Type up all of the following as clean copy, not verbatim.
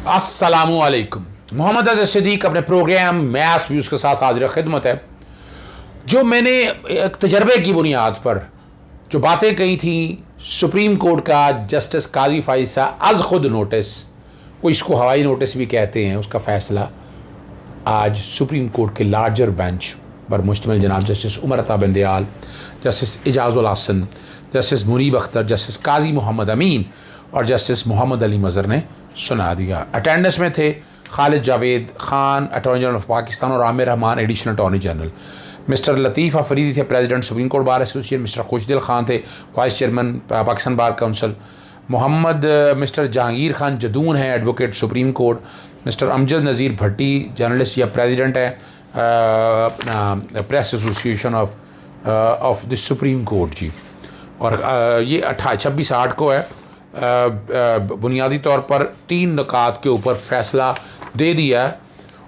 अस्सलामुअलैकुम। मोहम्मद अज़हर सिद्दीक अपने programme maths views के साथ हाजिर खिदमत है। जो मैंने एक तजर्बे की बुनियाद पर जो बातें कही थी, सुप्रीम कोर्ट का जस्टिस काजी फाइज सा अज़ खुद नोटिस, वो इसको हवाई नोटिस भी कहते हैं, उसका फ़ैसला आज सुप्रीम कोर्ट के लार्जर बेंच पर मुश्तमिल जनाब justice Umar Ata Bandial, justice Ijazul Hasan, justice Munib Akhtar, justice Qazi Mohammad Amin और जस्टिस मोहम्मद अली मज़र ने सुना दिया। अटेंडेंस में थे Khalid Javed Khan attorney general of Pakistan और Amir Rahman additional attorney general, mister Latif Afridi थे president supreme court bar association, mister Khushdil Khan थे vice chairman Pakistan bar council, mister Jahangir Khan Jadoon है advocate supreme court, mister Amjad Nazir Bhatti journalist या प्रेसिडेंट है अपना press association of the supreme court जी। और ये 26/8 को है। बुनियादी तौर पर 3 नुकात के ऊपर फैसला दे दिया है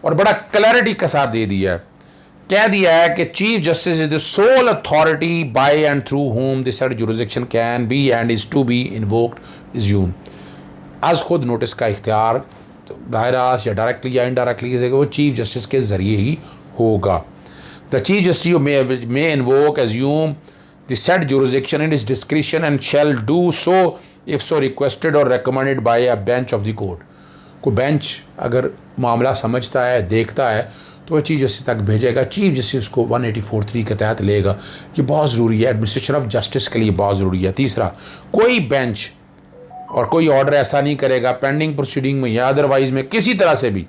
और बड़ा क्लैरिटी के साथ दे दिया है। कह दिया है कि chief justice is the sole authority by and through whom this jurisdiction can be and is to be invoked assume. आज खुद नोटिस का इख्तियार बाहर या डायरेक्टली या इनडायरेक्टली वो चीफ जस्टिस के ज़रिए ही होगा। The chief justice may invoke assume the said jurisdiction in his discretion and shall do so if so requested और recommended by a bench of the court. को बेंच अगर मामला समझता है, देखता है, तो वह चीफ जस्टिस तक भेजेगा, चीफ जस्टिस को 184(3) के तहत लेगा। ये बहुत ज़रूरी है, एडमिनिस्ट्रेशन ऑफ जस्टिस के लिए बहुत ज़रूरी है। तीसरा, कोई बेंच और कोई ऑर्डर ऐसा नहीं करेगा पेंडिंग प्रोसीडिंग में या अदरवाइज़ में किसी तरह से भी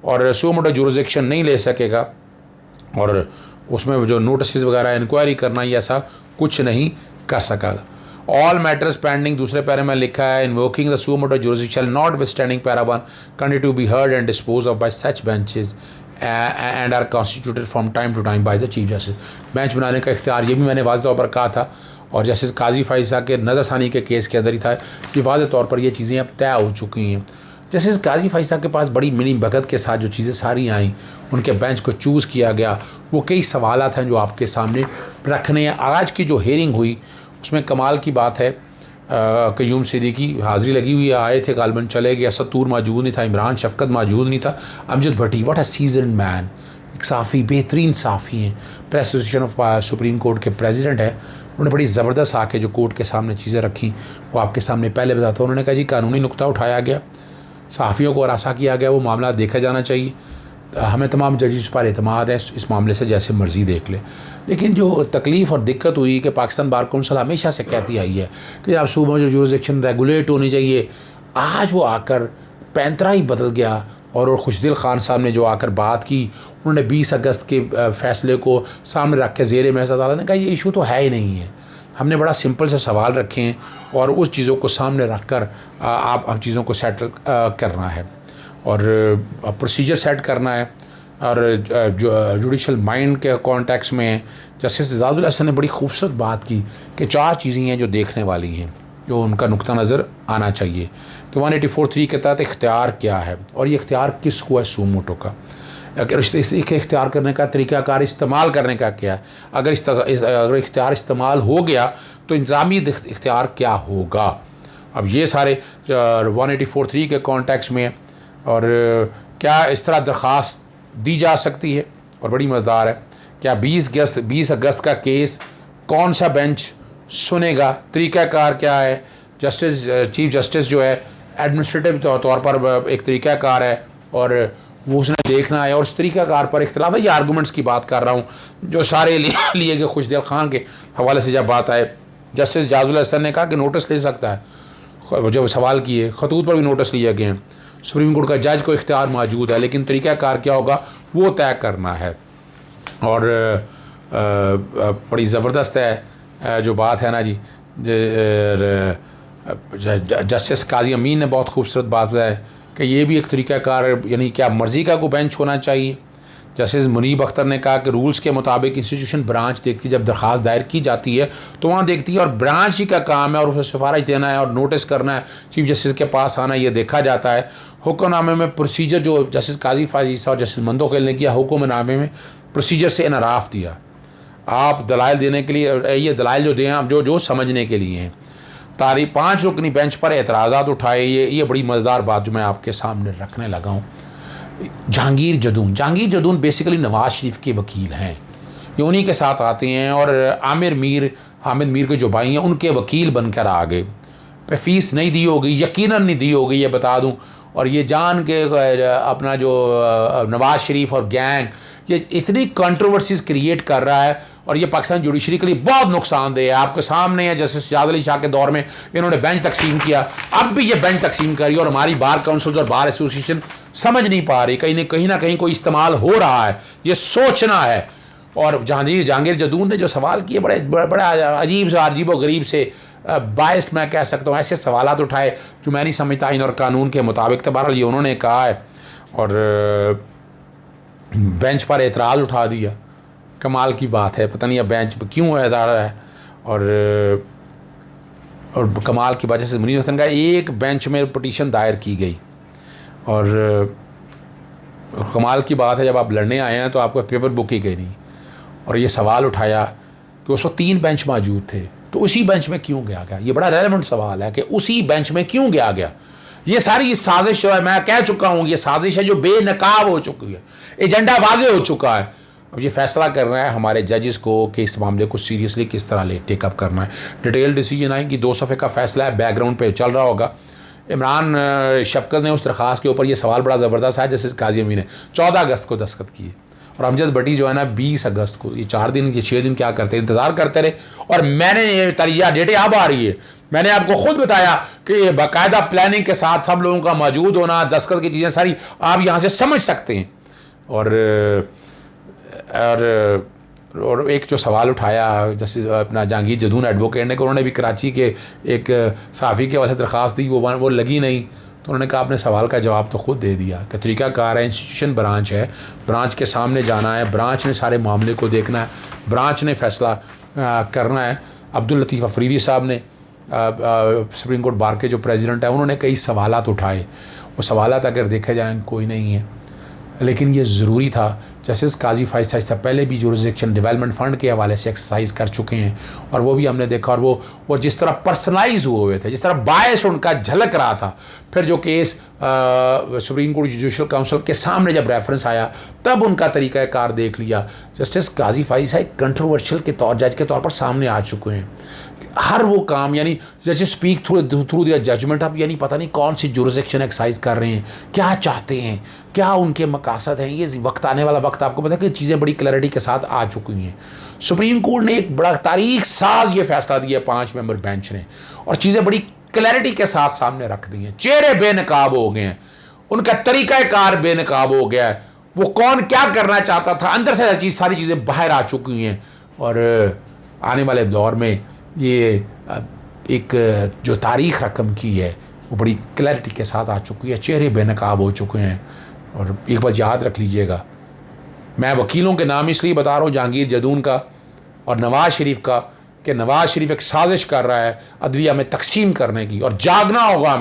और सो मोटो जुरिसडिक्शन नहीं ले सकेगा और उसमें जो नोटिस वगैरह इंक्वायरी करना ये ऐसा कुछ नहीं कर सकेगा। ऑल मैटर्स पेंडिंग दूसरे पैरे में लिखा है invoking the suo motu jurisdiction notwithstanding para 1 continue to be heard and dispose of by such benches and are constituted from time to time by the chief justice. Bench बनाने का इख्तियार ये भी मैंने वाज़ेह तौर पर कहा था और जस्टिस काजी फाइज़ के नज़रसानी के केस के अंदर ही था कि वाज़ेह तौर पर ये चीज़ें अब तय हो चुकी हैं। जस्टिस काजी फाइज़ के पास बड़ी मिनी भगत के साथ जो चीज़ें सारी आईं, उनके बेंच को चूज़ किया गया, वो कई सवालात हैं जो आपके सामने रखने हैं। आज की जो हेयरिंग हुई उसमें कमाल की बात है, क़य्यूम सिद्दीकी हाज़िरी लगी हुई है, आए थे गालबन चले गए, सत्तूर मौजूद नहीं था, इमरान शफ़क़त मौजूद नहीं था, अमजद भट्टी व्हाट अ सीजन्ड मैन, एक साफ़ी बेहतरीन साफ़ी हैं, press association of supreme court के प्रेसिडेंट है। उन्होंने बड़ी ज़बरदस्त आके जो कोर्ट के सामने चीज़ें रखी वो आपके सामने पहले बताता हूँ। उन्होंने कहा जी कानूनी नुक्ता उठाया गया, सहाफ़ियों को हरासा किया गया, वो मामला देखा जाना चाहिए, हमें तमाम जजेस पर एतमाद है, इस मामले से जैसे मर्ज़ी देख ले। लेकिन जो तकलीफ़ और दिक्कत हुई कि पाकिस्तान बार कौंसिल हमेशा से कहती आई है कि आप सूबों जो जुरिसडिक्शन रेगुलेट होनी चाहिए, आज वो आकर पैंतरा ही बदल गया। और खुशदिल खान साहब ने जो आकर बात की, उन्होंने 20 अगस्त के फ़ैसले को सामने रख के ज़ेर महज़ अदालत ने कहा ये इशू तो है ही नहीं है, हमने बड़ा सिंपल से सवाल रखे हैं और उस चीज़ों को सामने रख कर आप हम चीज़ों को सेटल करना है और प्रोसीजर सेट करना है। और जुडिशल माइंड के कॉन्टेक्स्ट में जस्टिस एजाज़ुल हसन ने बड़ी खूबसूरत बात की कि 4 चीज़ें हैं जो देखने वाली हैं, जो उनका नुक्ता नज़र आना चाहिए कि 184(3) के तहत इख्तियार क्या है और ये इख्तियार किसको है सू मोटो का, अगर इसके इख्तियार करने का तरीक़ाकार इस्तेमाल करने का क्या है, अगर इख्तियार इस्तेमाल हो गया तो इंतज़ामी इख्तियार क्या होगा। अब ये सारे 184(3) के कॉन्टेक्स्ट में और क्या इस तरह दरख्वास्त दी जा सकती है और बड़ी मज़ेदार है, क्या 20 अगस्त का केस कौन सा बेंच सुनेगा, तरीक़ाकार क्या है। चीफ जस्टिस जो है एडमिनिस्ट्रेटिव तौर पर एक तरीक़ाकार है और वो उसने देखना है और उस तरीक़ाकार पर इख्तिलाफ है। ये आर्गूमेंट्स की बात कर रहा हूँ जो सारे लिए गए। खुशदिल खान के हवाले से जब बात आए, जस्टिस एजाज़ुल हसन ने कहा कि नोटिस ले सकता है, जब सवाल किए खतूत पर भी नोटिस लिए गए हैं, सुप्रीम कोर्ट का जज को इख्तियार मौजूद है, लेकिन तरीक़ाकार क्या होगा वो तय करना है। और बड़ी ज़बरदस्त है जो बात है ना जी, जस्टिस काजी अमीन ने बहुत खूबसूरत बात बताई कि ये भी एक तरीक़ाकार, यानी क्या मर्ज़ी का कोई बेंच होना चाहिए। जस्टिस मुनीब अख्तर ने कहा कि रूल्स के मुताबिक इंस्टीट्यूशन ब्रांच देखती है, जब दरख्वास्त दायर की जाती है तो वहाँ देखती है और ब्रांच ही का काम है और उसे सिफारिश देना है और नोटिस करना है, चीफ जस्टिस के पास आना, ये देखा जाता है। हुक्मनामे में प्रोसीजर जो जस्टिस काजी फाइज़ और जस्टिस मंदोखेल ने किया, हुक्मनामे में प्रोसीजर से इनराफ़ दिया, आप दलाइल देने के लिए, ये दलाइल जो दें आप जो समझने के लिए हैं। तारीख 5 रुकनी बेंच पर एतराज़ात उठाए। ये बड़ी मज़ेदार बात जो मैं आपके सामने रखने लगा हूँ। जहांगीर जदून बेसिकली नवाज़ शरीफ के वकील हैं, ये उन्हीं के साथ आते हैं, और हामिद मीर के जो भाई हैं उनके वकील बनकर आ गए। पे फीस नहीं दी होगी, यकीनन नहीं दी होगी, ये बता दूं। और ये जान के अपना जो नवाज़ शरीफ और गैंग ये इतनी कंट्रोवर्सीज क्रिएट कर रहा है, और ये पाकिस्तान जुडिशरी के लिए बहुत नुकसानदेह है। आपके सामने है, जैसे सजाद अली शाह के दौर में इन्होंने बेंच तकसीम किया, अब भी ये बेंच तकसीम करी, और हमारी बार काउंसिल्स और बार एसोसिएशन समझ नहीं पा रही। कहीं ना कहीं कोई इस्तेमाल हो रहा है, ये सोचना है। और जहांगीर जदून ने जो सवाल किए बड़े अजीब व गरीब से बायस्ड मैं कह सकता हूँ, ऐसे सवालात उठाए जो मैं नहीं समझता इन और कानून के मुताबिक। तो बहरहाल ये उन्होंने कहा है, और बेंच पर एतराज़ उठा दिया। कमाल की बात है, पता नहीं अब बेंच पर क्यों एतराज़ है। और कमाल की वजह से मुनीर हसन का एक बेंच में पटिशन दायर की गई, और कमाल की बात है जब आप लड़ने आए हैं तो आपका पेपर बुक ही गई नहीं। और ये सवाल उठाया कि उस वक्त 3 बेंच मौजूद थे, तो उसी बेंच में क्यों गया? ये बड़ा रेलेवेंट सवाल है कि उसी बेंच में क्यों गया। ये सारी साजिश है, मैं कह चुका हूँ, ये साजिश है जो बेनकाब हो चुकी है, एजेंडा वाज़ेह हो चुका है। अब ये फैसला करना है हमारे जजेस को कि इस मामले को सीरियसली किस तरह टेकअप करना है। डिटेल डिसीजन आएगी, 2 सफ़े का फैसला है, बैकग्राउंड पे चल रहा होगा। इमरान शफकत ने उस दरख्वास्त के ऊपर ये सवाल बड़ा ज़बरदस्त है, जैसे काजी अमीन ने 14 अगस्त को दस्तखत किए, और अमजद भट्टी जो है ना 20 अगस्त को। ये 4 दिन ये 6 दिन क्या करते, इंतज़ार करते रहे। और मैंने ये तरिया डेटें अब आ रही है, मैंने आपको खुद बताया कि बाकायदा प्लानिंग के साथ हम लोगों का मौजूद होना, दस्तखत की चीज़ें सारी आप यहाँ से समझ सकते हैं। और एक जो सवाल उठाया जैसे अपना जहांगीर जदून एडवोकेट ने, उन्होंने भी कराची के एक सहाफ़ी के वाले दरख्वास्त दी, वो लगी नहीं, तो उन्होंने कहा आपने सवाल का जवाब तो खुद दे दिया कि तरीक़ाकार है, इंस्टीट्यूशन ब्रांच है, ब्रांच के सामने जाना है, ब्रांच ने सारे मामले को देखना है, ब्रांच ने फैसला करना है। अब्दुल लतीफ़ अफरीदी साहब ने सुप्रीम कोर्ट बार के जो प्रेसिडेंट है, उन्होंने कई सवालात उठाए। वो सवालात अगर देखे जाएँ कोई नहीं है, लेकिन ये ज़रूरी था। जस्टिस काजी फाइज साहब से पहले भी जुरिसडिक्शन डेवलपमेंट फ़ंड के हवाले से एक्सरसाइज कर चुके हैं, और वो भी हमने देखा। और वो जिस तरह पर्सनलाइज हुए थे, जिस तरह बायस उनका झलक रहा था, फिर जो case supreme court judicial council के सामने जब रेफरेंस आया तब उनका तरीक़ाकार देख लिया। जस्टिस काजी फाइज साहब कंट्रोवर्शियल के तौर जज के तौर पर सामने आ चुके हैं। हर वो काम यानी जैसे स्पीक थ्रू दिया जजमेंट, अब यानी पता नहीं कौन सी जुरिसडिक्शन एक्सरसाइज कर रहे हैं, क्या चाहते हैं, क्या उनके मकासद हैं। ये वक्त आने वाला वक्त आपको पता है कि चीज़ें बड़ी क्लैरिटी के साथ आ चुकी हैं। सुप्रीम कोर्ट ने एक बड़ा तारीख साज ये फैसला दिया 5 मेंबर बेंच ने, और चीज़ें बड़ी क्लैरिटी के साथ सामने रख दी हैं। चेहरे बेनकाब हो गए हैं, उनका तरीक़ाकार बेनकाब हो गया है, वो कौन क्या करना चाहता था अंदर से सारी चीज़ें बाहर आ चुकी हैं। और आने वाले दौर में ये एक जो तारीख़ रकम की है वो बड़ी क्लैरिटी के साथ आ चुकी है, चेहरे बेनकाब हो चुके हैं। और एक बात याद रख लीजिएगा, मैं वकीलों के नाम इसलिए बता रहा हूँ जहांगीर जदून का और नवाज़ शरीफ का, कि नवाज़ शरीफ एक साजिश कर रहा है अदलिया में तकसीम करने की, और जागना होगा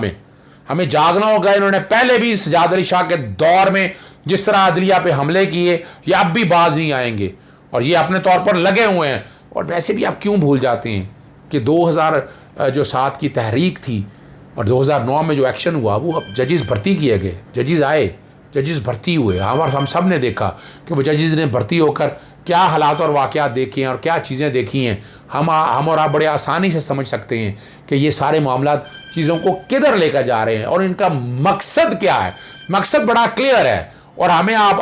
हमें जागना होगा। इन्होंने पहले भी सजाद अली शाह के दौर में जिस तरह अदलिया पे हमले किए, ये अब भी बाज नहीं आएंगे, और ये अपने तौर पर लगे हुए हैं। और वैसे भी आप क्यों भूल जाते हैं कि 2007 की तहरीक थी, और 2009 में जो एक्शन हुआ, वो अब जजेस भर्ती किए गए, जजेस आए, जजेस भर्ती हुए। हम सब ने देखा कि वो जजेस ने भर्ती होकर क्या हालात और वाक़यात देखे हैं और क्या चीज़ें देखी हैं। हम और आप बड़े आसानी से समझ सकते हैं कि ये सारे मामला चीज़ों को किधर लेकर जा रहे हैं, और इनका मकसद क्या है। मकसद बड़ा क्लियर है, और हमें आप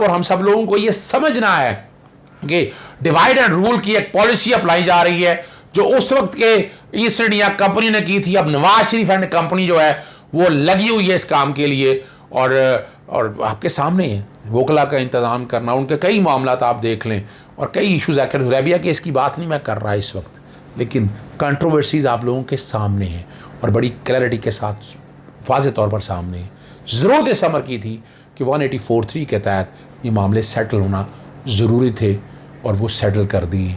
और हम सब लोगों को ये समझना है कि डिवाइड एंड रूल की एक पॉलिसी अप्लाई जा रही है, जो उस वक्त के ईस्ट इंडिया कंपनी ने की थी। अब नवाज शरीफ एंड कंपनी जो है वो लगी हुई है इस काम के लिए, और आपके सामने है वोकला का इंतज़ाम करना, उनके कई मामला आप देख लें, और कई इशूज़ आकर हुदैबिया कि इसकी बात नहीं मैं कर रहा इस वक्त, लेकिन कंट्रोवर्सीज़ आप लोगों के सामने हैं, और बड़ी क्लैरिटी के साथ वाज़े तौर पर सामने है। ज़रूरत इस अमर की थी कि 184(3) के तहत ये मामले सेटल होना ज़रूरी थे, और वो सेटल कर दिए।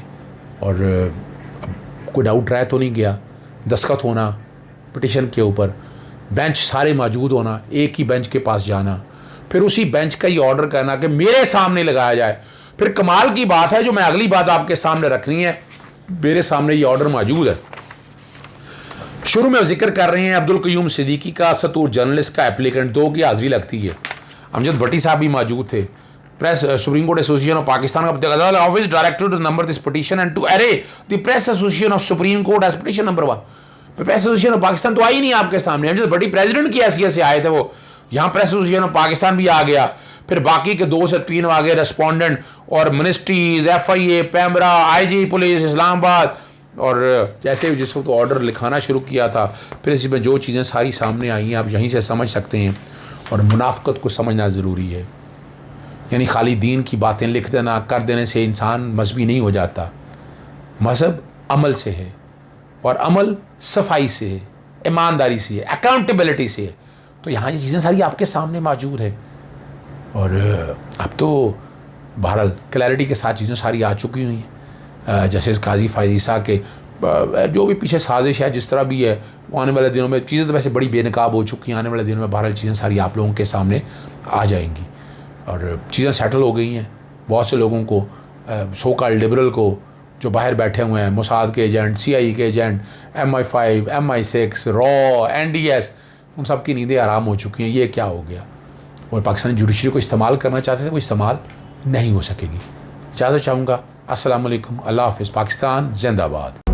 और कोई डाउट रह तो नहीं गया, दस्तखत होना पिटिशन के ऊपर, बेंच सारे मौजूद होना, एक ही बेंच के पास जाना, फिर उसी बेंच का ये ऑर्डर करना कि मेरे सामने लगाया जाए। फिर कमाल की बात है, जो मैं अगली बात आपके सामने रखनी है, मेरे सामने ये ऑर्डर मौजूद है, शुरू में जिक्र कर रहे हैं अब्दुल कयूम सिद्दीकी का, सतूर जर्नलिस्ट का एप्लीकेंट 2 की हाजिरी लगती है। अमजद भट्टी साहब भी मौजूद थे। Press supreme court association of Pakistan का office directed to number this petition and to array the press association of supreme court as petition number 1। Press association of Pakistan तो आई नहीं आपके सामने। अमजद भट्टी प्रेसिडेंट की हैसियत से आए थे, वो यहाँ प्रेस एसोसिएशन ऑफ पाकिस्तान भी आ गया, फिर बाकी के 2 से 3 आ गए रेस्पोंडेंट, और ministries, FIA, PEMRA, IG police Islamabad, और जैसे जिस वक्त ऑर्डर लिखाना शुरू किया था, फिर इसमें जो चीज़ें सारी सामने आई हैं आप यहीं से समझ सकते हैं। और मुनाफकत को समझना ज़रूरी है, यानी खाली दीन की बातें लिख देना कर देने से इंसान मजहबी नहीं हो जाता। मज़हब अमल से है, और अमल सफाई से है, ईमानदारी से है, अकाउंटेबिलिटी से है। तो यहाँ ये चीज़ें सारी आपके सामने मौजूद है, और अब तो बहरहाल क्लैरिटी के साथ चीज़ें सारी आ चुकी हुई हैं। जस्टिस काजी फ़ायद ईसा के जो भी पीछे साजिश है, जिस तरह भी है, वो आने वाले दिनों में चीज़ें तो वैसे बड़ी बेनकाब हो चुकी हैं, आने वाले दिनों में बहरहाल चीज़ें सारी आप लोगों के सामने आ जाएंगी, और चीज़ें सेटल हो गई हैं। बहुत से लोगों को, सो कॉल्ड लिबरल को, जो बाहर बैठे हुए हैं, मोसाद के एजेंट, CIA के agent, MI5, MI6, raw, NDS, उन सब की नींदें आराम हो चुकी हैं। ये क्या हो गया? और पाकिस्तानी जुडिशरी को इस्तेमाल करना चाहते थे, वो इस्तेमाल नहीं हो सकेगी। इजाज़त चाहूँगा। अस्सलाम वालेकुम, अल्लाह हाफ़िज़। पाकिस्तान जिंदाबाद।